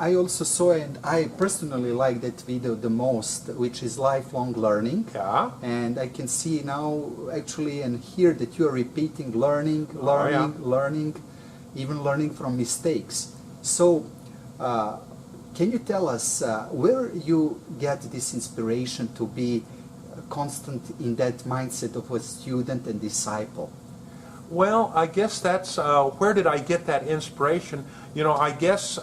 I also saw, and I personally like that video the most, which is lifelong learning. Yeah. And I can see now actually and hear that you are repeating, learning, even learning from mistakes. So, can you tell us where you get this inspiration to be constant in that mindset of a student and disciple? Well, I guess that's where did I get that inspiration? You know, I guess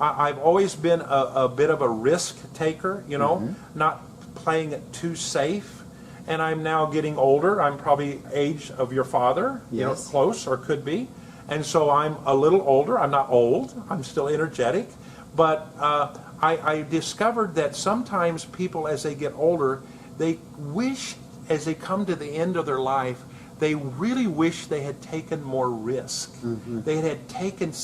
I've always been a bit of a risk taker, you know, not playing it too safe. And I'm now getting older. I'm probably age of your father, you know, close or could be. And so I'm a little older. I'm not old. I'm still energetic. But I discovered that sometimes people, as they get older, they wish, as they come to the end of their life, they really wish they had taken more risk. They had taken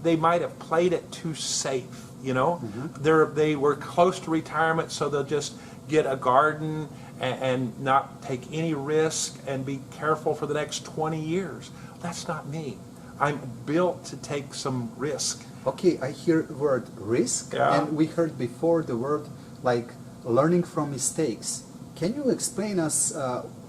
they might have played it too safe, you know. They were close to retirement, so they'll just get a garden and not take any risk and be careful for the next 20 years. That's not me. I'm built to take some risk. Okay, I hear the word risk, and we heard before the word like learning from mistakes. Can you explain us,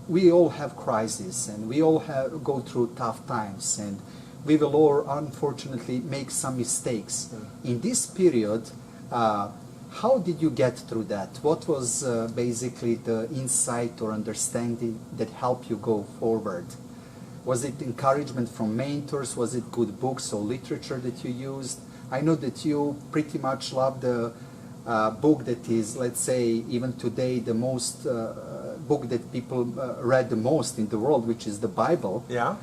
we all have crises and we all go through tough times, and we will all unfortunately make some mistakes. In this period, how did you get through that? What was basically the insight or understanding that helped you go forward? Was it encouragement from mentors? Was it good books or literature that you used? I know that you pretty much love the book that is, let's say, even today, the most book that people read the most in the world, which is the Bible. Yeah.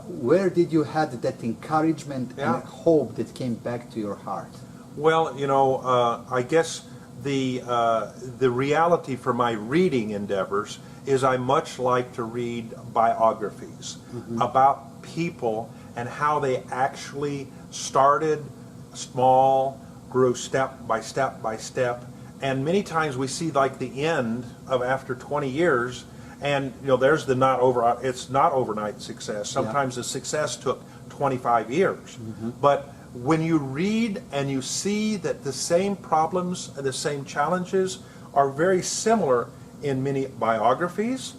Where did you have that encouragement and hope that came back to your heart? Well, you know, I guess the reality for my reading endeavors is I much like to read biographies about people and how they actually started small, grew step by step by step, and many times we see like the end of after 20 years, and you know there's the it's not overnight success. Sometimes the success took 25 years, but when you read and you see that the same problems and the same challenges are very similar in many biographies,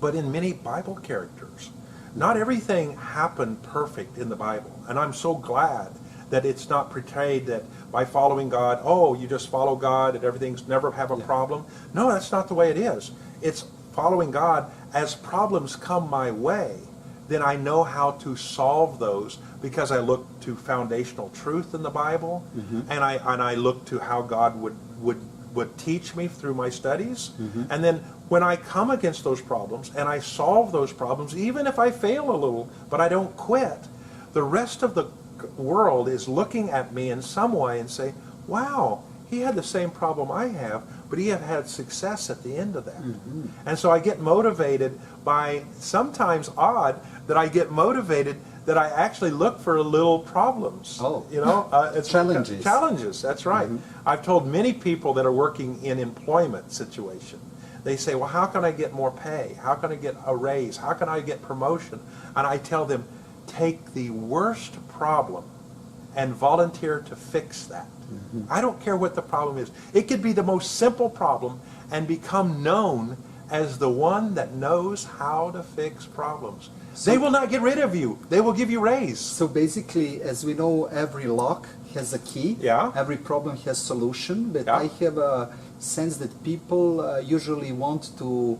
but in many Bible characters. Not everything happened perfect in the Bible, and I'm so glad that it's not portrayed that by following God, oh, you just follow God and everything's never have a problem. No, that's not the way it is. It's following God. As problems come my way, then I know how to solve those because I look to foundational truth in the Bible, and I look to how God would teach me through my studies. And then when I come against those problems and I solve those problems, even if I fail a little, but I don't quit, the rest of the world is looking at me in some way and say, wow, he had the same problem I have, but he had success at the end of that. And so I get motivated by, sometimes odd, that I get motivated that I actually look for little problems. You know, it's challenges. Challenges, that's right. I've told many people that are working in employment situation, they say, well, how can I get more pay? How can I get a raise? How can I get promotion? And I tell them, take the worst problem and volunteer to fix that. I don't care what the problem is. It could be the most simple problem and become known as the one that knows how to fix problems. So they will not get rid of you. They will give you raise. So basically, as we know, every lock has a key. Every problem has solution. But I have a sense that people usually want to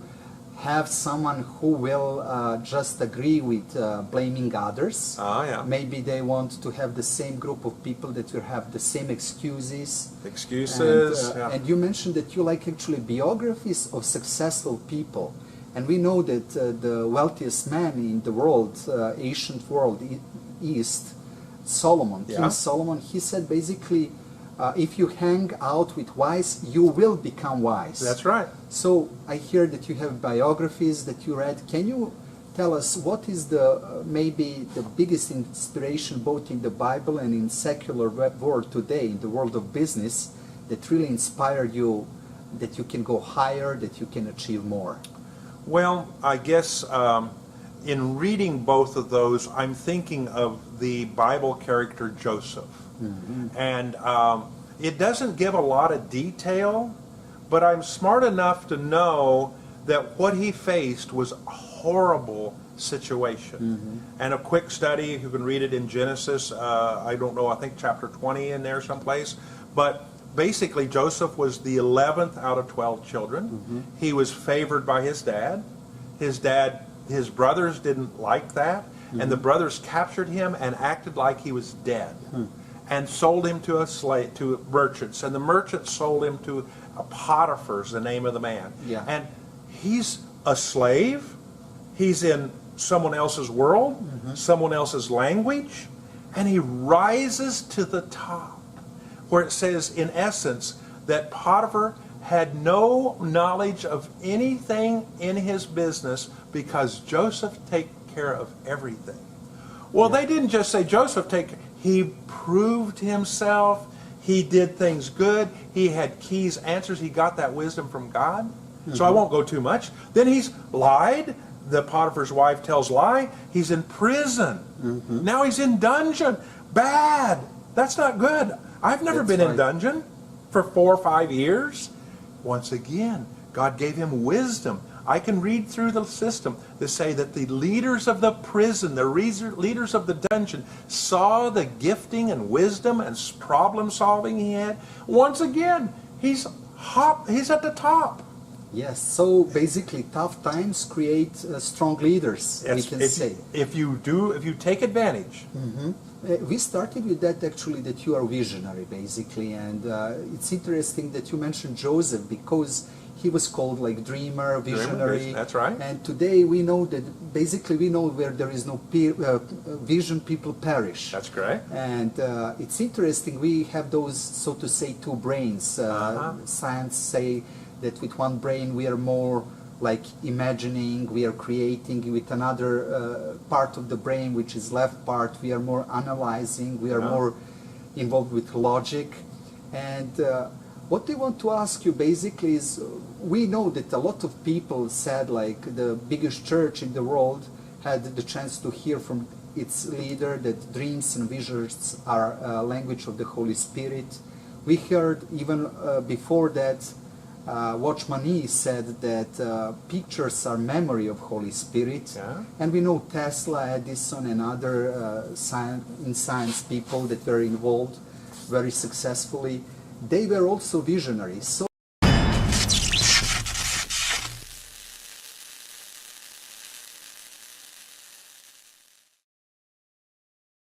have someone who will just agree with blaming others. Maybe they want to have the same group of people that will have the same excuses. And you mentioned that you like actually biographies of successful people. And we know that the wealthiest man in the world, ancient world, East, Solomon, King Solomon, he said basically, if you hang out with wise, you will become wise. That's right. So I hear that you have biographies that you read. Can you tell us what is maybe the biggest inspiration both in the Bible and in secular world today, in the world of business, that really inspired you, that you can go higher, that you can achieve more? Well, I guess in reading both of those, I'm thinking of the Bible character Joseph. And it doesn't give a lot of detail, but I'm smart enough to know that what he faced was a horrible situation. And a quick study, you can read it in Genesis, I don't know, I think chapter 20 in there someplace, but basically Joseph was the 11th out of 12 children. He was favored by his dad. His brothers didn't like that, and the brothers captured him and acted like he was dead, and sold him to merchants, and the merchants sold him to Potiphar's the name of the man. And he's a slave. He's in someone else's world, someone else's language, and he rises to the top, where it says, in essence, that Potiphar had no knowledge of anything in his business because Joseph take care of everything. Well, they didn't just say Joseph take care. He proved himself. He did things good. He had keys, answers. He got that wisdom from God. So I won't go too much. Then he's lied. The Potiphar's wife tells lie. He's in prison. Now he's in dungeon. Bad. That's not good. I've never been in dungeon for 4 or 5 years. Once again, God gave him wisdom. I can read through the system to say that the leaders of the prison, the leaders of the dungeon, saw the gifting and wisdom and problem solving he had. Once again, he's at the top. Yes, so basically tough times create strong leaders, we can say. If you take advantage. We started with that actually, that you are visionary basically, and it's interesting that you mentioned Joseph because he was called like dreamer, visionary. That's right. And today we know that basically we know where there is no vision, people perish. That's correct. And it's interesting, we have those, so to say, two brains. Science say that with one brain we are more like imagining, we are creating. With another part of the brain, which is left part, we are more analyzing, we are more involved with logic. And what I want to ask you basically is, we know that a lot of people said like the biggest church in the world had the chance to hear from its leader that dreams and visions are language of the Holy Spirit. We heard even before that Watchman Nee said that pictures are memory of Holy Spirit, and we know Tesla, Edison, and other science people that were involved very successfully. They were also visionaries. So